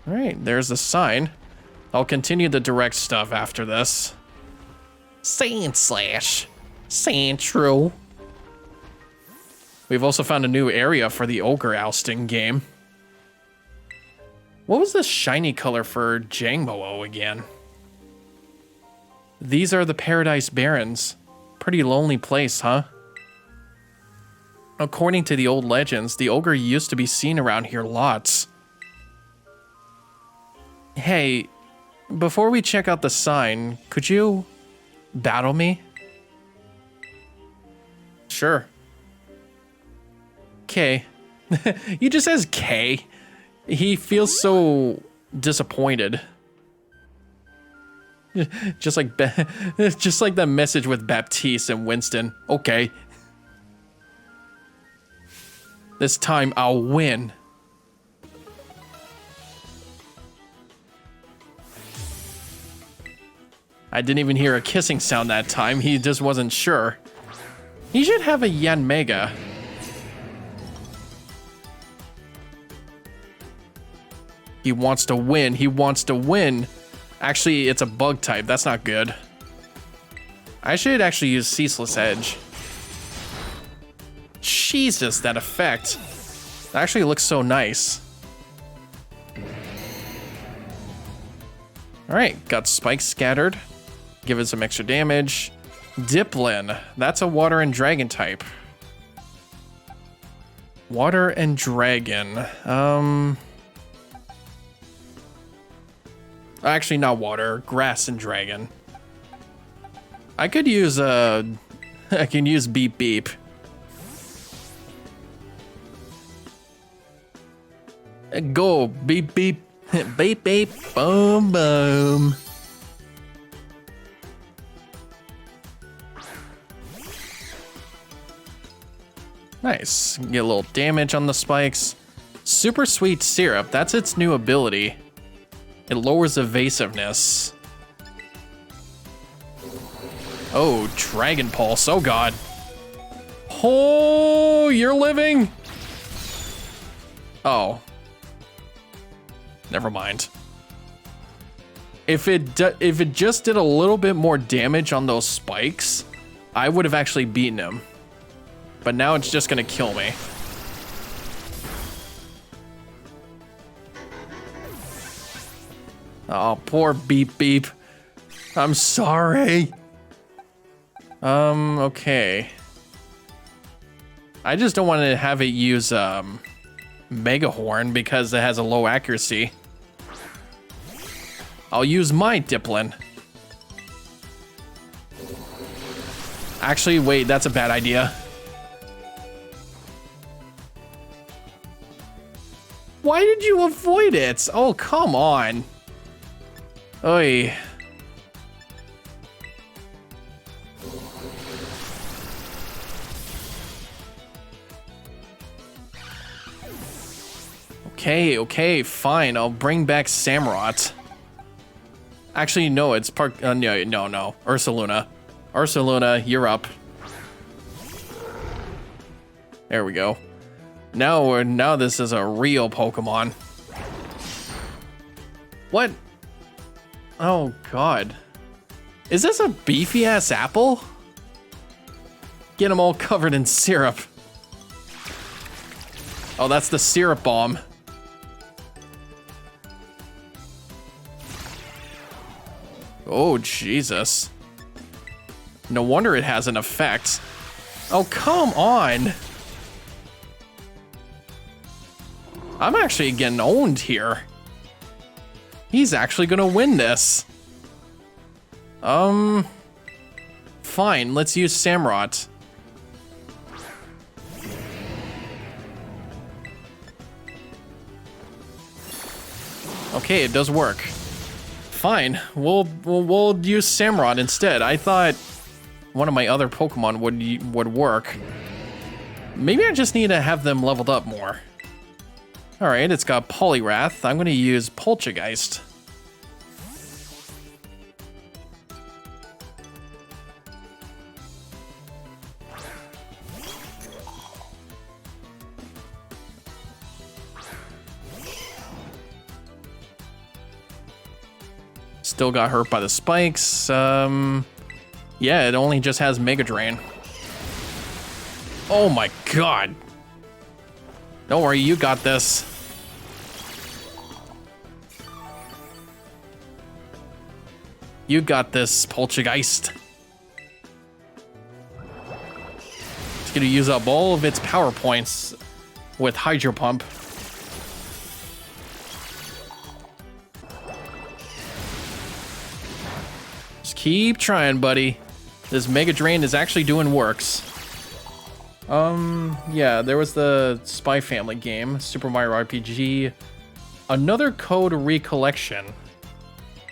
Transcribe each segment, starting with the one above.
Alright, there's the sign. I'll continue the direct stuff after this. Sand Slash. Sandshrew. We've also found a new area for the ogre ousting game. What was the shiny color for Jangmo again? These are the Paradise Barrens. Pretty lonely place, huh? According to the old legends, the ogre used to be seen around here lots. Hey, before we check out the sign, could you battle me? Sure. K. He just says K. He feels so disappointed. Just like that message with Baptiste and Winston. Okay. This time I'll win. I didn't even hear a kissing sound that time. He just wasn't sure. He should have a Yanmega. He wants to win. He wants to win. Actually, it's a bug type. That's not good. I should actually use Ceaseless Edge. Jesus, that effect. That actually looks so nice. Alright, got Spike scattered. Give it some extra damage. Diplin. That's a water and dragon type. Water and dragon. Actually, not water. Grass and dragon. I could use I can use Beep Beep. Go beep beep. Beep beep. Boom boom. Nice. Get a little damage on the spikes. Super Sweet Syrup. That's its new ability. It lowers evasiveness. Oh, Dragon Pulse. Oh, God. Oh, you're living? Oh. Never mind. If it just did a little bit more damage on those spikes, I would have actually beaten him. But now it's just going to kill me. Oh, poor Beep Beep. I'm sorry. Okay. I just don't want to have it use, Mega Horn because it has a low accuracy. I'll use my Diplin. Actually, wait, that's a bad idea. Why did you avoid it? Oh, come on. Oy. Okay, fine. I'll bring back Samurott. Actually, no, it's no. Ursaluna. Ursaluna, you're up. There we go. Now this is a real Pokemon. What? Oh, God. Is this a beefy-ass apple? Get them all covered in syrup. Oh, that's the syrup bomb. Oh, Jesus. No wonder it has an effect. Oh, come on. I'm actually getting owned here. He's actually gonna win this. Fine, let's use Samurott. Okay, it does work. Fine, we'll use Samurott instead. I thought one of my other Pokemon would work. Maybe I just need to have them leveled up more. All right, it's got Poliwrath. I'm gonna use Poltergeist. still got hurt by the spikes. Yeah, it only just has Mega Drain. Oh my god. Don't worry, you got this. You got this, Poltergeist. It's gonna use up all of its power points with Hydro Pump. Just keep trying, buddy. This Mega Drain is actually doing works. Yeah, there was the Spy Family game, Super Mario RPG, another Code Recollection.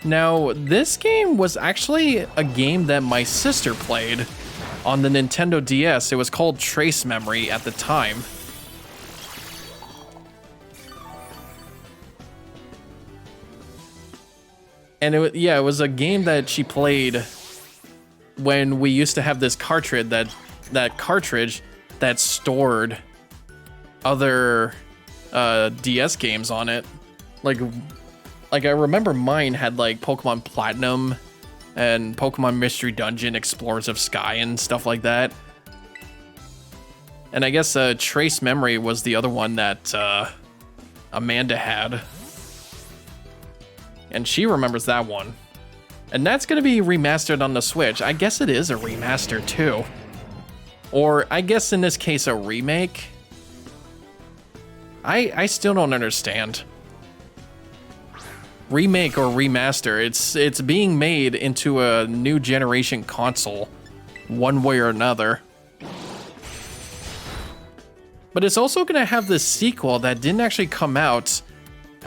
Now, this game was actually a game that my sister played on the Nintendo DS. It was called Trace Memory at the time. And it was a game that she played when we used to have this cartridge that cartridge that stored other DS games on it. Like I remember mine had like Pokemon Platinum and Pokemon Mystery Dungeon, Explorers of Sky and stuff like that. And I guess Trace Memory was the other one that Amanda had. And she remembers that one. And that's gonna be remastered on the Switch. I guess it is a remaster too. Or I guess in this case a remake. I still don't understand. Remake or remaster, it's being made into a new generation console, one way or another. But it's also gonna have this sequel that didn't actually come out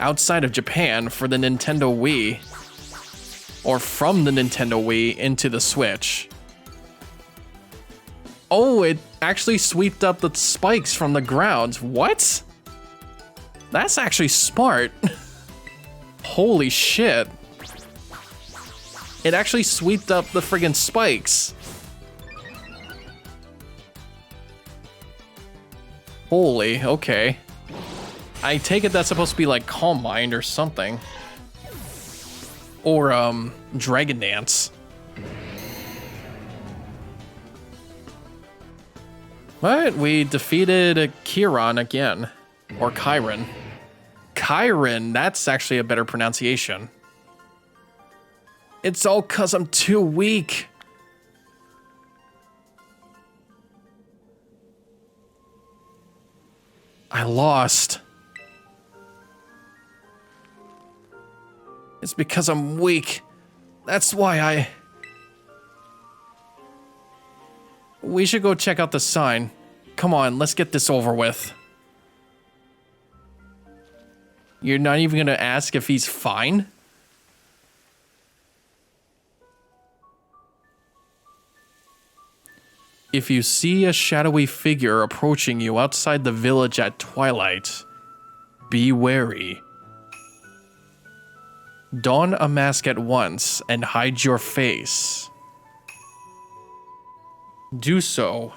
outside of Japan for the Nintendo Wii, or from the Nintendo Wii into the Switch. Oh, it actually swept up the spikes from the ground. What? That's actually smart. Holy shit. It actually swept up the friggin' spikes. Holy, okay. I take it that's supposed to be like Calm Mind or something. Or, Dragon Dance. But we defeated Chiron again. Or Chiron. Chiron, that's actually a better pronunciation. It's all 'cause I'm too weak. I lost. It's because I'm weak. That's why We should go check out the sign. Come on, let's get this over with. You're not even gonna ask if he's fine? If you see a shadowy figure approaching you outside the village at twilight, be wary. Don a mask at once and hide your face. Do so,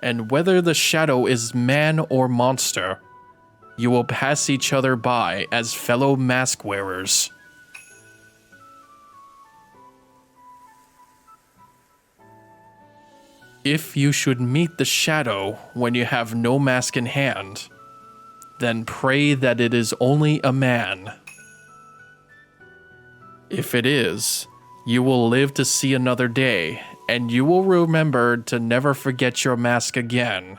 and whether the shadow is man or monster, you will pass each other by as fellow mask wearers. If you should meet the shadow when you have no mask in hand, then pray that it is only a man. If it is, you will live to see another day, and you will remember to never forget your mask again.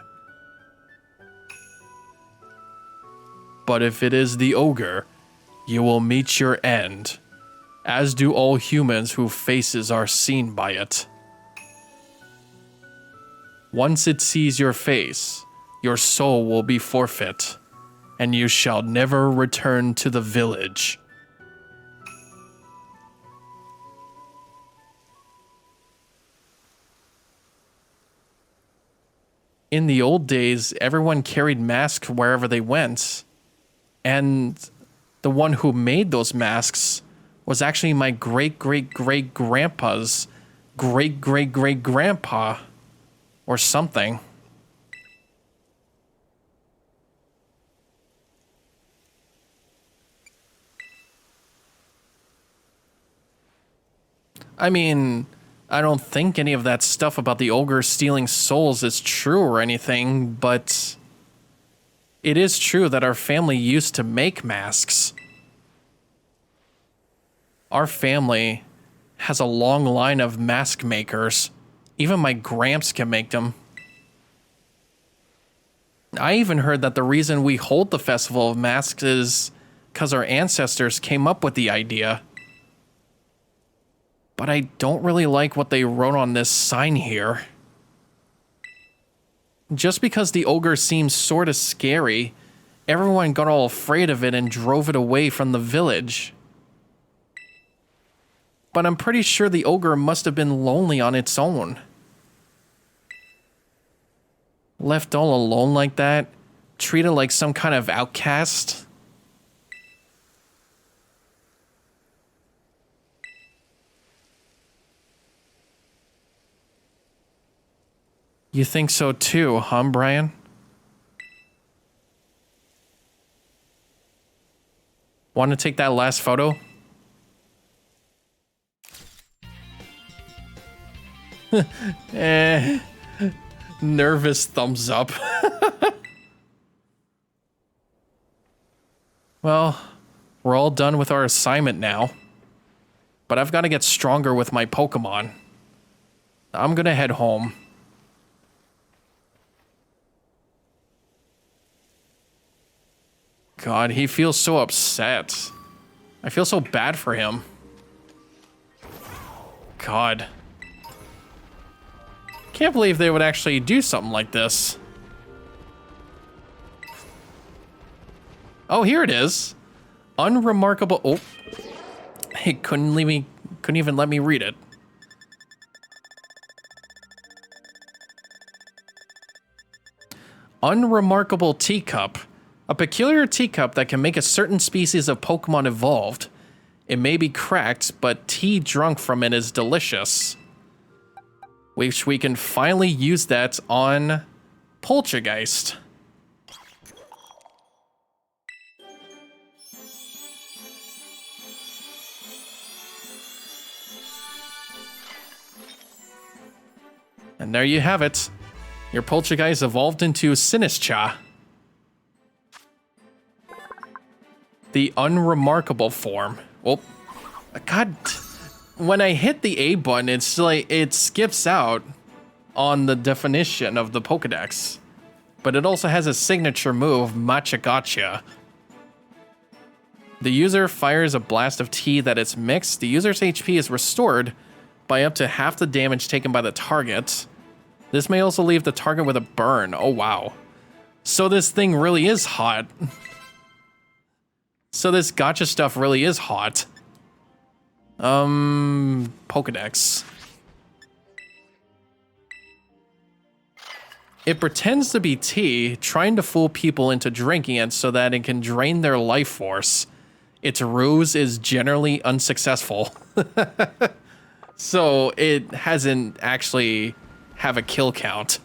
But if it is the ogre, you will meet your end, as do all humans whose faces are seen by it. Once it sees your face, your soul will be forfeit, and you shall never return to the village. In the old days, everyone carried masks wherever they went. And the one who made those masks was actually my great-great-great-grandpa's great-great-great-grandpa or something. I mean, I don't think any of that stuff about the ogre stealing souls is true or anything, but it is true that our family used to make masks. Our family has a long line of mask makers. Even my gramps can make them. I even heard that the reason we hold the Festival of Masks is because our ancestors came up with the idea. But I don't really like what they wrote on this sign here. Just because the ogre seems sorta scary, everyone got all afraid of it and drove it away from the village. But I'm pretty sure the ogre must have been lonely on its own. Left all alone like that? Treated like some kind of outcast? You think so too, huh, Brian? Want to take that last photo? Nervous thumbs up. Well, we're all done with our assignment now. But I've got to get stronger with my Pokemon. I'm gonna head home. God, he feels so upset. I feel so bad for him. God. Can't believe they would actually do something like this. Oh, here it is. Unremarkable. Oh, he couldn't even let me read it. Unremarkable teacup. A peculiar teacup that can make a certain species of Pokemon evolved. It may be cracked, but tea drunk from it is delicious. Which we can finally use that on Poltergeist. And there you have it. Your Poltergeist evolved into Sinistcha. The unremarkable form. Oh, God. When I hit the A button, it's like it skips out on the definition of the Pokedex. But it also has a signature move, Machagacha. The user fires a blast of tea that is mixed. The user's HP is restored by up to half the damage taken by the target. This may also leave the target with a burn. Oh, wow. So this thing really is hot. So this gacha stuff really is hot. Pokedex. It pretends to be tea, trying to fool people into drinking it so that it can drain their life force. Its ruse is generally unsuccessful. So it hasn't actually have a kill count.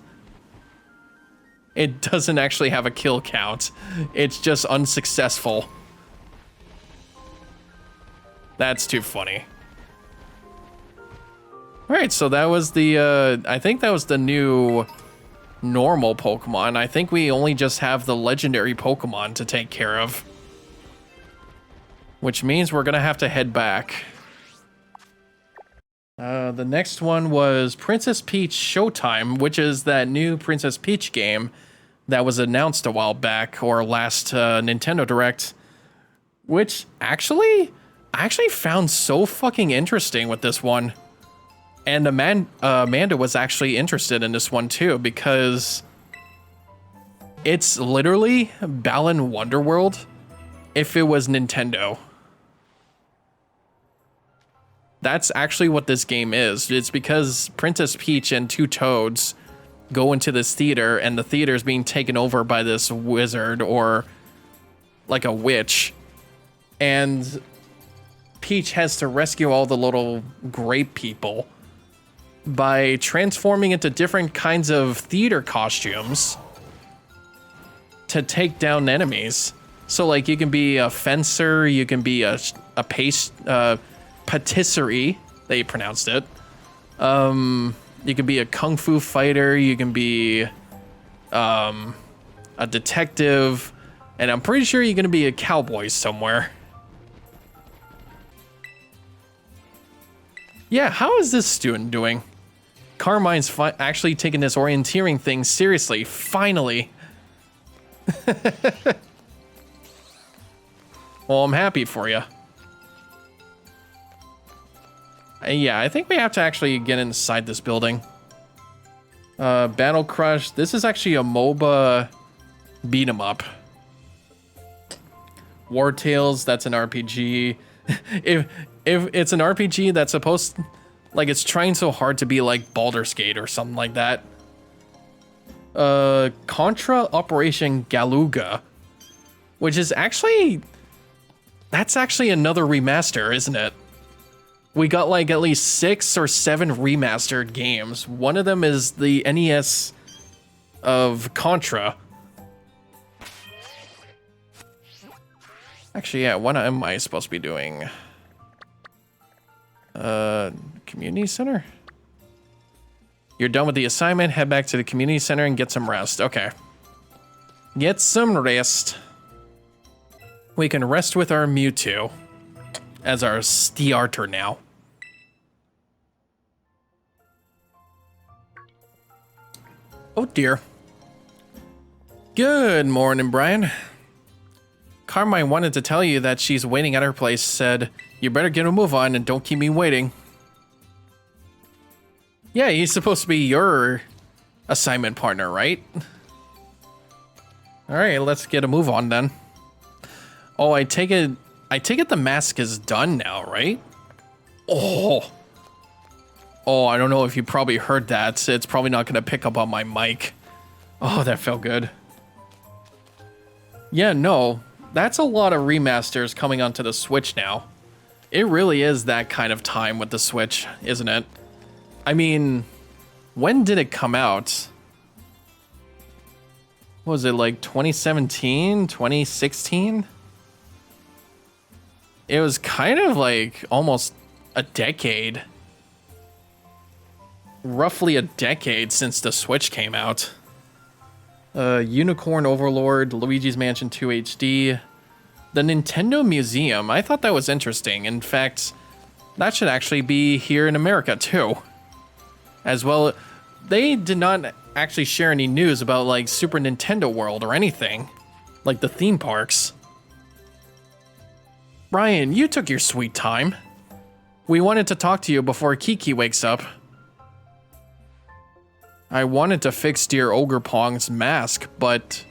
It doesn't actually have a kill count. It's just unsuccessful. That's too funny. Alright, so that was the, I think that was the new normal Pokemon. I think we only just have the legendary Pokemon to take care of. Which means we're gonna have to head back. The next one was Princess Peach Showtime, which is that new Princess Peach game that was announced a while back, or last Nintendo Direct. Which, I actually found so fucking interesting with this one. And Amanda was actually interested in this one too, because it's literally Balan Wonderworld if it was Nintendo. That's actually what this game is. It's because Princess Peach and two Toads go into this theater, and the theater is being taken over by this wizard, or like a witch. And Peach has to rescue all the little grape people by transforming into different kinds of theater costumes to take down enemies. So like you can be a fencer, you can be a patisserie, they pronounced it. You can be a kung fu fighter, you can be a detective, and I'm pretty sure you're gonna be a cowboy somewhere. Yeah, how is this student doing? Carmine's actually taking this orienteering thing seriously, finally. Well, I'm happy for you. Yeah, I think we have to actually get inside this building. Battle Crush. This is actually a MOBA beat 'em up. War Tales, that's an RPG. if it's an RPG that's supposed, like, it's trying so hard to be like Baldur's Gate or something like that. Contra Operation Galuga, which is actually, that's actually another remaster, isn't it? We got like at least 6 or 7 remastered games. One of them is the NES of Contra. Actually, yeah, what am I supposed to be doing? Community center? You're done with the assignment, head back to the community center and get some rest. Okay. Get some rest. We can rest with our Mewtwo as our starter now. Oh dear. Good morning, Brian. Carmine wanted to tell you that she's waiting at her place, said, you better get a move on and don't keep me waiting. Yeah, he's supposed to be your assignment partner, right? Alright, let's get a move on then. Oh, I take it the mask is done now, right? Oh, I don't know if you probably heard that. It's probably not going to pick up on my mic. Oh, that felt good. Yeah, no, that's a lot of remasters coming onto the Switch now. It really is that kind of time with the Switch, isn't it? I mean, when did it come out? What was it, like 2017, 2016? It was kind of like almost a decade. Roughly a decade since the Switch came out. Unicorn Overlord, Luigi's Mansion 2 HD, the Nintendo Museum. I thought that was interesting. In fact, that should actually be here in America too. As well, they did not actually share any news about like Super Nintendo World or anything, like the theme parks. Brian, you took your sweet time. We wanted to talk to you before Kiki wakes up. I wanted to fix dear Ogre Pong's mask, but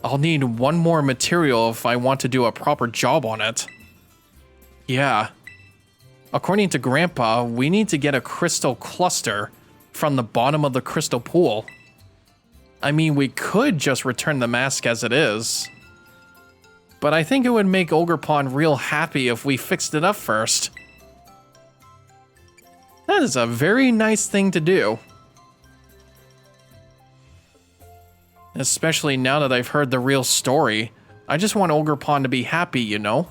I'll need one more material if I want to do a proper job on it. Yeah. According to Grandpa, we need to get a crystal cluster from the bottom of the crystal pool. I mean, we could just return the mask as it is. But I think it would make Ogre Pond real happy if we fixed it up first. That is a very nice thing to do. Especially now that I've heard the real story. I just want Ogre Pond to be happy, you know?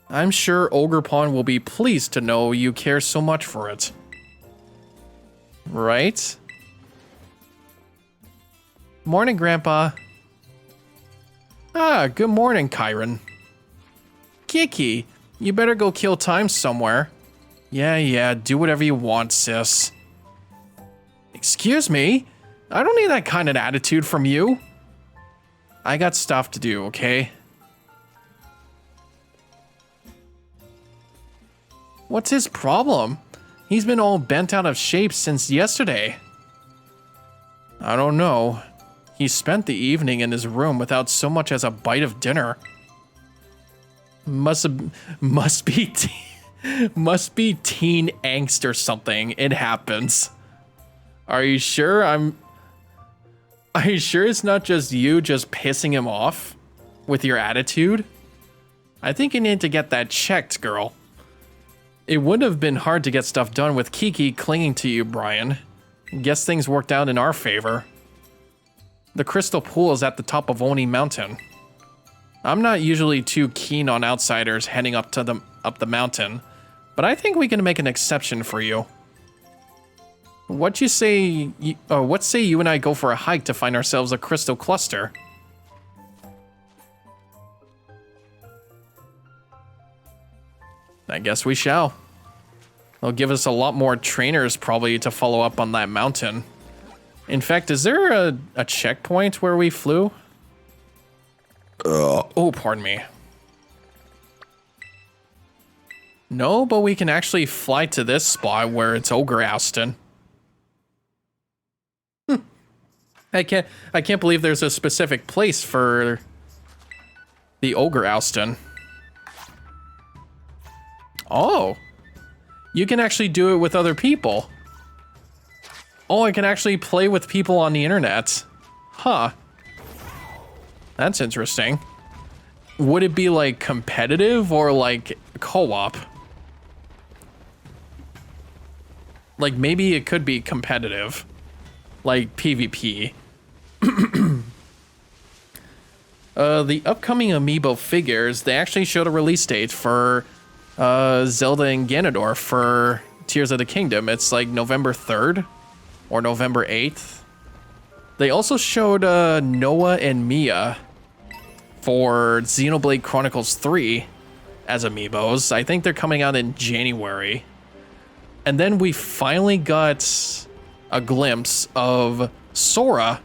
I'm sure Ogre Pond will be pleased to know you care so much for it. Right? Morning, Grandpa. Ah, good morning, Kyron. Kiki, you better go kill time somewhere. Yeah, do whatever you want, sis. Excuse me? I don't need that kind of attitude from you. I got stuff to do, okay? What's his problem? He's been all bent out of shape since yesterday. I don't know. He spent the evening in his room without so much as a bite of dinner. Must be teen angst or something. It happens. Are you sure it's not just you just pissing him off with your attitude? I think you need to get that checked, girl. It would have been hard to get stuff done with Kiki clinging to you, Brian. Guess things worked out in our favor. The crystal pool is at the top of Oni Mountain. I'm not usually too keen on outsiders heading up the mountain, But I think we can make an exception for you. What say you and I go for a hike to find ourselves a crystal cluster? I guess we shall. They'll give us a lot more trainers probably to follow up on that mountain. In fact, is there a checkpoint where we flew? Oh, pardon me. No, but we can actually fly to this spot where it's Ogre Austin. I can't believe there's a specific place for the Ogre Austin. Oh, you can actually do it with other people. Oh, I can actually play with people on the internet. Huh. That's interesting. Would it be like competitive or like co-op? Like maybe it could be competitive, like PvP. The upcoming Amiibo figures, they actually showed a release date for Zelda and Ganondorf for Tears of the Kingdom. It's like November 3rd or November 8th. They also showed Noah and Mia for Xenoblade Chronicles 3 as Amiibos. I think they're coming out in January. And then we finally got a glimpse of Sora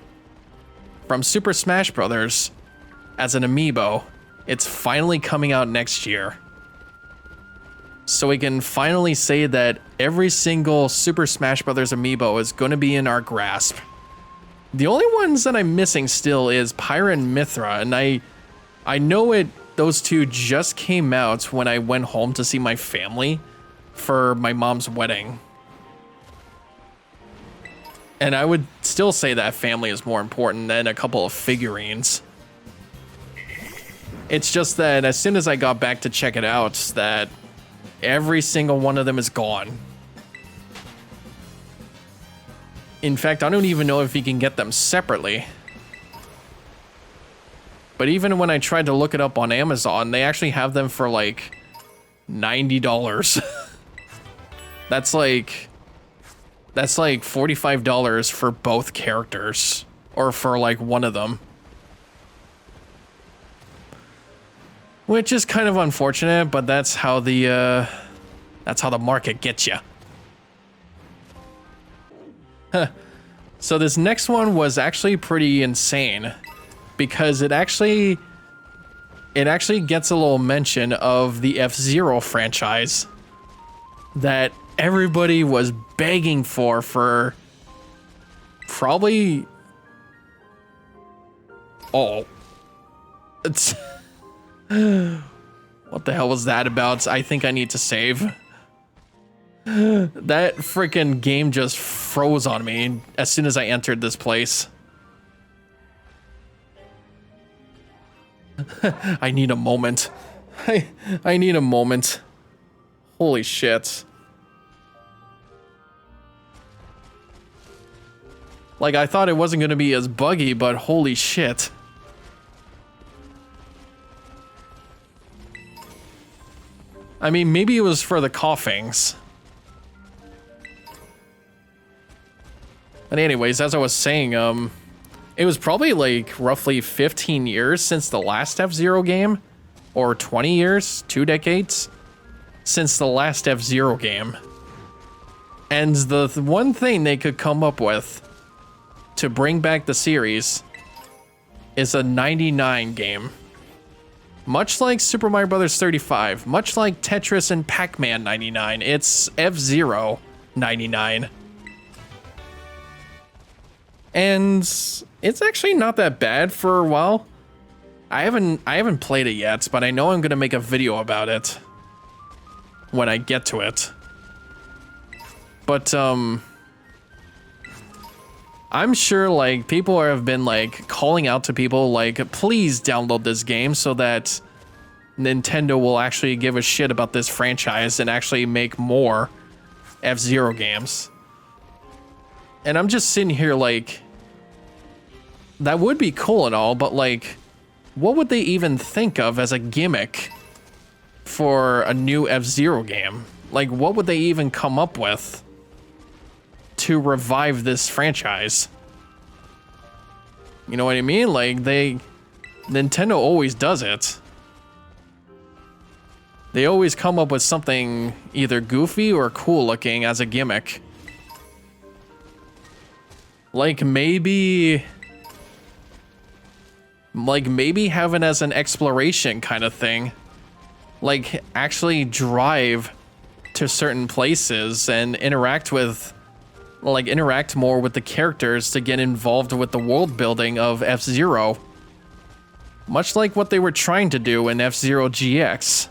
from Super Smash Bros. As an Amiibo. It's finally coming out next year. So we can finally say that every single Super Smash Bros. Amiibo is going to be in our grasp. The only ones that I'm missing still is Pyra and Mithra, and I know those two just came out when I went home to see my family for my mom's wedding. And I would still say that family is more important than a couple of figurines. It's just that as soon as I got back to check it out, that every single one of them is gone. In fact, I don't even know if you can get them separately. But even when I tried to look it up on Amazon, they actually have them for like $90. That's like $45 for both characters, or for like one of them. Which is kind of unfortunate, but that's how the market gets you. So this next one was actually pretty insane, because it actually gets a little mention of the F-Zero franchise that everybody was begging for probably... Oh. It's... What the hell was that about? I think I need to save. That freaking game just froze on me as soon as I entered this place. I need a moment. I need a moment. Holy shit. Like, I thought it wasn't going to be as buggy, but holy shit. I mean, maybe it was for the coughings. But anyways, as I was saying, it was probably like roughly 15 years since the last F-Zero game, or 20 years, 2 decades, since the last F-Zero game. And the one thing they could come up with to bring back the series is a 99 game. Much like Super Mario Bros. 35, much like Tetris and Pac-Man 99, it's F-Zero 99. And it's actually not that bad for a while. I haven't played it yet, but I know I'm gonna make a video about it when I get to it. But I'm sure like people have been like calling out to people like, please download this game so that Nintendo will actually give a shit about this franchise and actually make more F-Zero games. And I'm just sitting here like, that would be cool and all, but like, what would they even think of as a gimmick for a new F-Zero game? Like, what would they even come up with to revive this franchise? You know what I mean? Like, Nintendo always does it. They always come up with something either goofy or cool looking as a gimmick. Like maybe have it as an exploration kind of thing. Like actually drive to certain places and interact more with the characters to get involved with the world building of F-Zero. Much like what they were trying to do in F-Zero GX.